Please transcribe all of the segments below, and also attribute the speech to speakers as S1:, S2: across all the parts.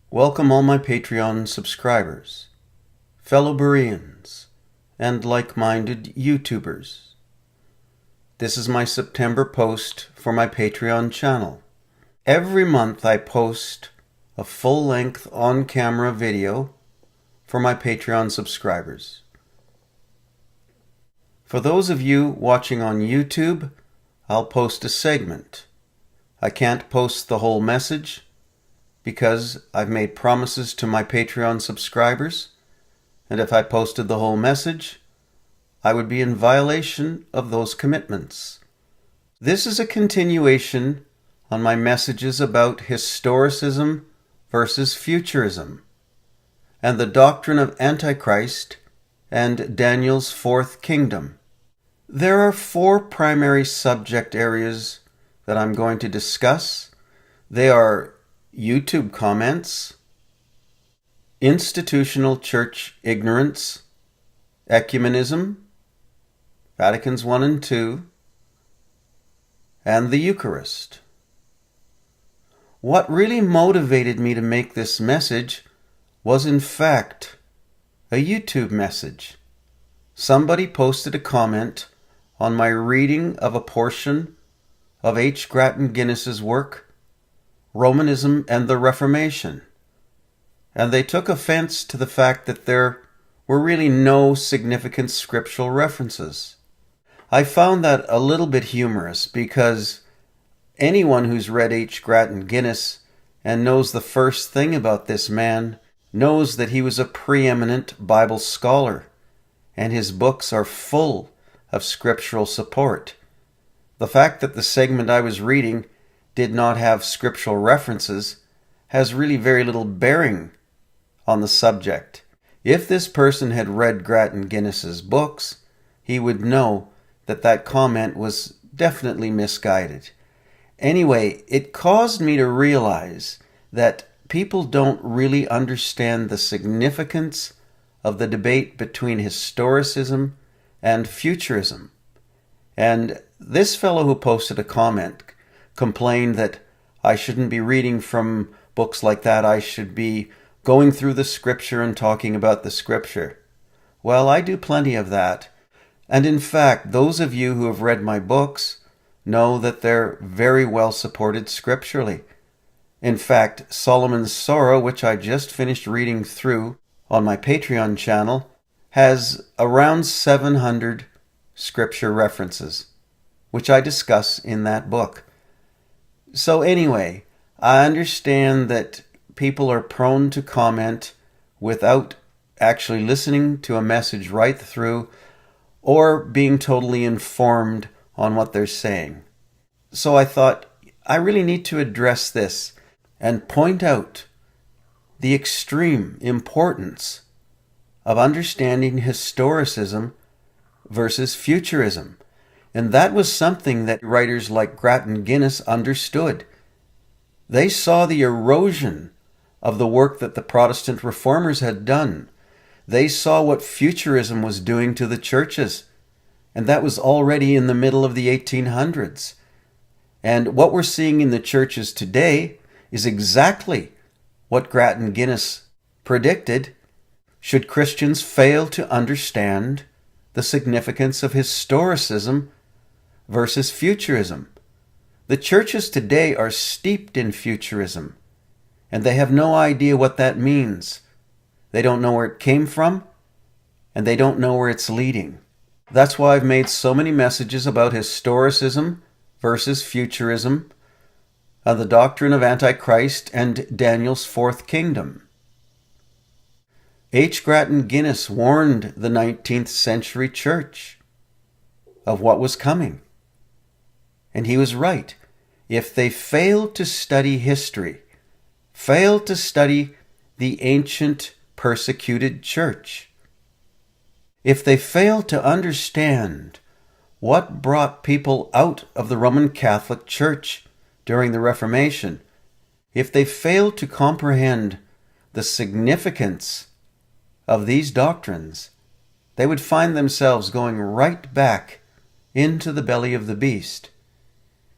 S1: Welcome all my Patreon subscribers, fellow Bereans, and like-minded YouTubers. This is my September post for my Patreon channel. Every month I post a full-length on-camera video for my Patreon subscribers. For those of you watching on YouTube, I'll post a segment. I can't post the whole message because I've made promises to my Patreon subscribers, and if I posted the whole message, I would be in violation of those commitments. This is a continuation on my messages about Historicism versus Futurism, and the doctrine of Antichrist and Daniel's fourth kingdom. There are four primary subject areas that I'm going to discuss. They are YouTube comments, institutional church ignorance, ecumenism, Vaticans I and II, and the Eucharist. What really motivated me to make this message was in fact a YouTube message. Somebody posted a comment on my reading of a portion of H. Grattan Guinness's work, Romanism and the Reformation, and they took offense to the fact that there were really no significant scriptural references. I found that a little bit humorous because anyone who's read H. Grattan Guinness and knows the first thing about this man knows that he was a preeminent Bible scholar, and his books are full of scriptural support. The fact that the segment I was reading did not have scriptural references has really very little bearing on the subject. If this person had read Grattan Guinness's books, he would know that that comment was definitely misguided. Anyway, it caused me to realize that people don't really understand the significance of the debate between historicism and futurism. And this fellow who posted a comment complained that I shouldn't be reading from books like that. I should be going through the scripture and talking about the scripture. Well, I do plenty of that. And in fact, those of you who have read my books know that they're very well supported scripturally. In fact, Solomon's Sorrow, which I just finished reading through on my Patreon channel, has around 700 scripture references, which I discuss in that book. So anyway, I understand that people are prone to comment without actually listening to a message right through or being totally informed on what they're saying. So I thought, I really need to address this and point out the extreme importance of understanding historicism versus futurism. And that was something that writers like Grattan Guinness understood. They saw the erosion of the work that the Protestant reformers had done. They saw what futurism was doing to the churches. And that was already in the middle of the 1800s. And what we're seeing in the churches today is exactly what Grattan Guinness predicted should Christians fail to understand the significance of historicism versus futurism. The churches today are steeped in futurism, and they have no idea what that means. They don't know where it came from, and they don't know where it's leading. That's why I've made so many messages about historicism versus futurism, and the doctrine of Antichrist and Daniel's fourth kingdom. H. Grattan Guinness warned the 19th century church of what was coming. And he was right. If they failed to study history, failed to study the ancient persecuted church, if they failed to understand what brought people out of the Roman Catholic Church during the Reformation, if they failed to comprehend the significance of these doctrines, they would find themselves going right back into the belly of the beast.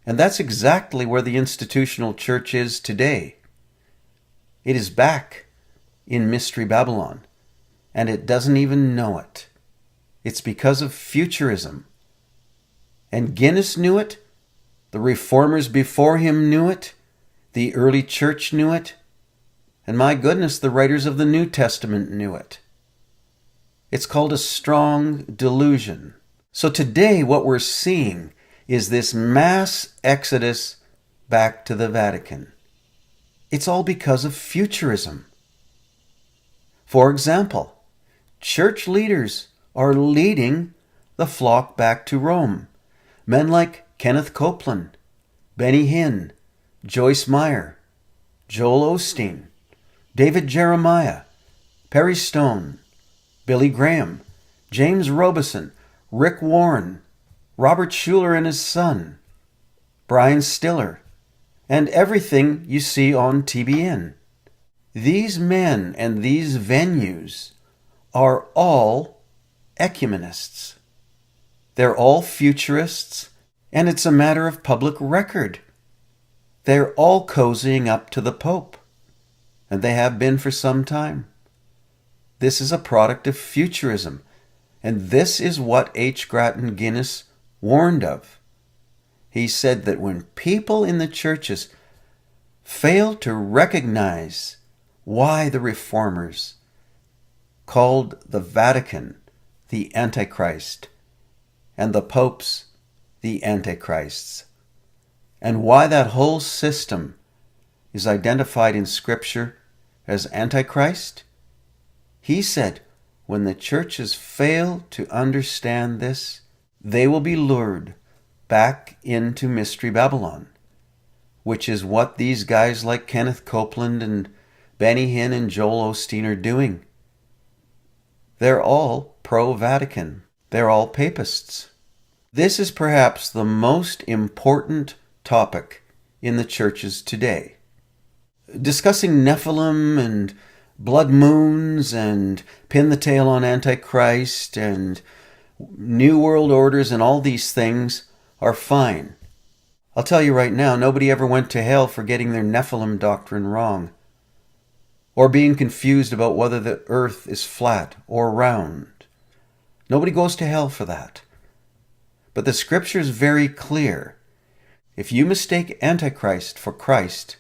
S1: And that's exactly where the institutional church is today. It is back in Mystery Babylon, and it doesn't even know it. It's because of Futurism. And Guinness knew it, the reformers before him knew it, the early church knew it, and my goodness, the writers of the New Testament knew it. It's called a strong delusion. So today what we're seeing is this mass exodus back to the Vatican. It's all because of Futurism. For example, church leaders are leading the flock back to Rome. Men like Kenneth Copeland, Benny Hinn, Joyce Meyer, Joel Osteen, David Jeremiah, Perry Stone, Billy Graham, James Robeson, Rick Warren, Robert Schuller and his son, Brian Stiller, and everything you see on TBN. These men and these venues are all ecumenists. They're all futurists, and it's a matter of public record. They're all cozying up to the Pope, and they have been for some time. This is a product of Futurism, and this is what H. Grattan Guinness warned of. He said that when people in the churches fail to recognize why the reformers called the Vatican the Antichrist and the popes the Antichrists, and why that whole system is identified in Scripture as Antichrist, he said when the churches fail to understand this, they will be lured back into Mystery Babylon, which is what these guys like Kenneth Copeland and Benny Hinn and Joel Osteen are doing. They're all pro-Vatican. They're all papists. This is perhaps the most important topic in the churches today. Discussing Nephilim and blood moons and pin the tail on Antichrist and New World Orders and all these things are fine. I'll tell you right now, nobody ever went to hell for getting their Nephilim doctrine wrong, or being confused about whether the earth is flat or round. Nobody goes to hell for that. But the Scripture is very clear. If you mistake Antichrist for Christ,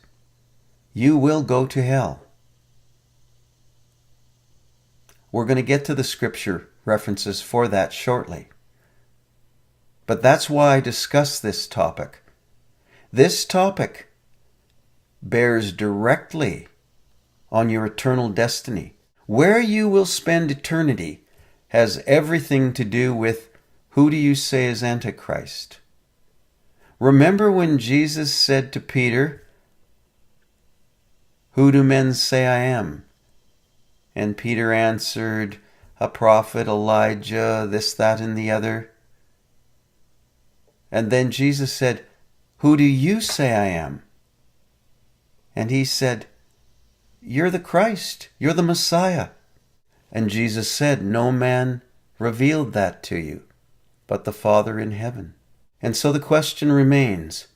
S1: you will go to hell. We're going to get to the Scripture references for that shortly. But that's why I discuss this topic. This topic bears directly on your eternal destiny. Where you will spend eternity has everything to do with who do you say is Antichrist. Remember when Jesus said to Peter, "Who do men say I am?" And Peter answered, "A prophet, Elijah, this, that, and the other." And then Jesus said, "Who do you say I am?" And he said, "You're the Christ. You're the Messiah." And Jesus said, "No man revealed that to you, but the Father in heaven." And so the question remains,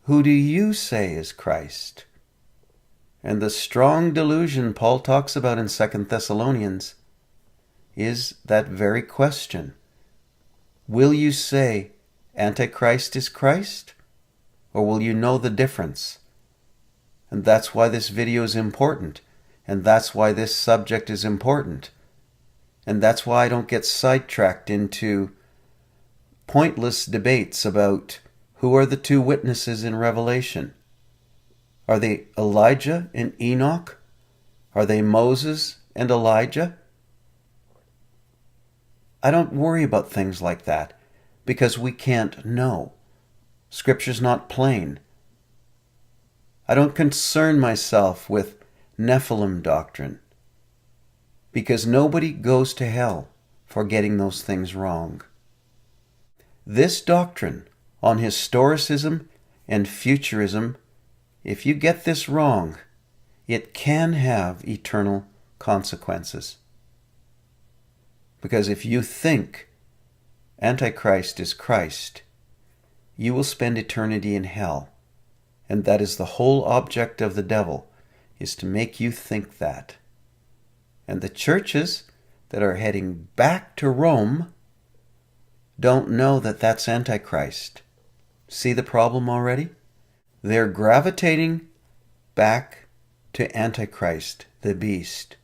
S1: who do you say is Christ? And the strong delusion Paul talks about in 2 Thessalonians is that very question. Will you say Antichrist is Christ? Or will you know the difference? And that's why this video is important. And that's why this subject is important. And that's why I don't get sidetracked into pointless debates about who are the two witnesses in Revelation. Are they Elijah and Enoch? Are they Moses and Elijah? I don't worry about things like that because we can't know. Scripture's not plain. I don't concern myself with Nephilim doctrine because nobody goes to hell for getting those things wrong. This doctrine on historicism and futurism, if you get this wrong, it can have eternal consequences. Because if you think Antichrist is Christ, you will spend eternity in hell. And that is the whole object of the devil, is to make you think that. And the churches that are heading back to Rome don't know that that's Antichrist. See the problem already? They're gravitating back to Antichrist, the beast,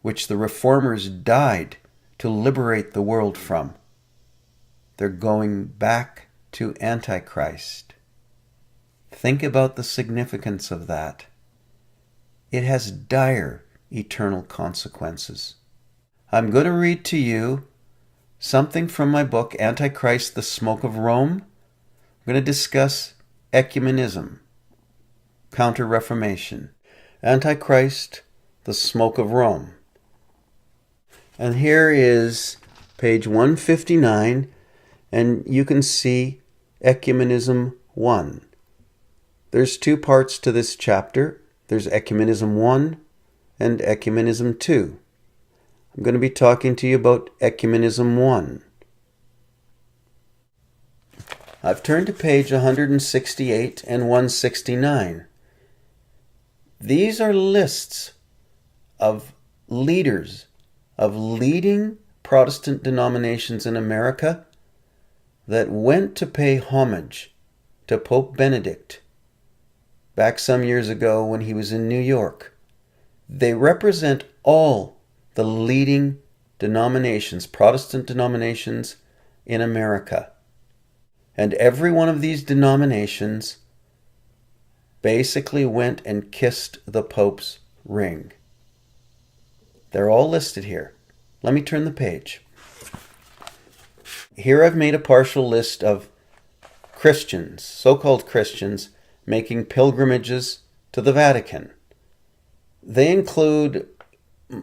S1: which the reformers died to liberate the world from. They're going back to Antichrist. Think about the significance of that. It has dire eternal consequences. I'm going to read to you something from my book, Antichrist, the Smoke of Rome. I'm going to discuss ecumenism, Counter-Reformation, Antichrist, the Smoke of Rome. And here is page 159, and you can see Ecumenism 1. There's two parts to this chapter. There's Ecumenism 1 and Ecumenism 2. I'm going to be talking to you about Ecumenism 1. I've turned to page 168 and 169. These are lists of leaders of leading Protestant denominations in America that went to pay homage to Pope Benedict back some years ago when he was in New York. They represent all the leading denominations, Protestant denominations in America. And every one of these denominations basically went and kissed the Pope's ring. They're all listed here. Let me turn the page. Here I've made a partial list of Christians, so-called Christians, making pilgrimages to the Vatican. They include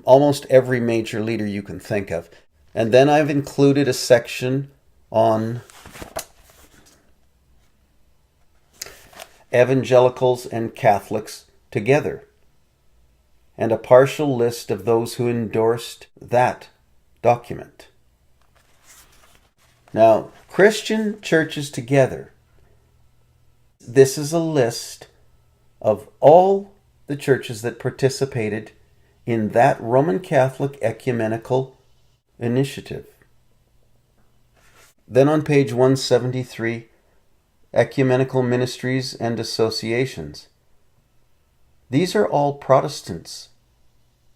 S1: almost every major leader you can think of. And then I've included a section on evangelicals and Catholics together, and a partial list of those who endorsed that document. Now, Christian churches together. This is a list of all the churches that participated in that Roman Catholic ecumenical initiative. Then on page 173, ecumenical ministries and associations. These are all Protestants,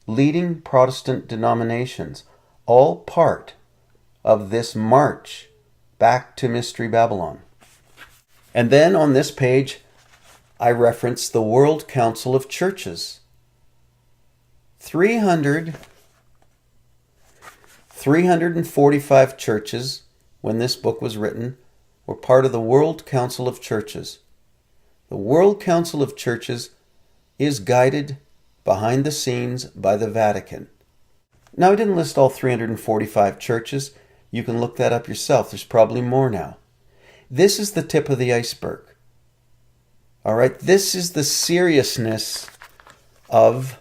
S1: leading Protestant denominations, all part of this march back to Mystery Babylon. And then on this page, I reference the World Council of Churches. 345 churches, when this book was written, were part of the World Council of Churches. The World Council of Churches is guided behind the scenes by the Vatican. Now, I didn't list all 345 churches. You can look that up yourself. There's probably more now. This is the tip of the iceberg. All right, this is the seriousness of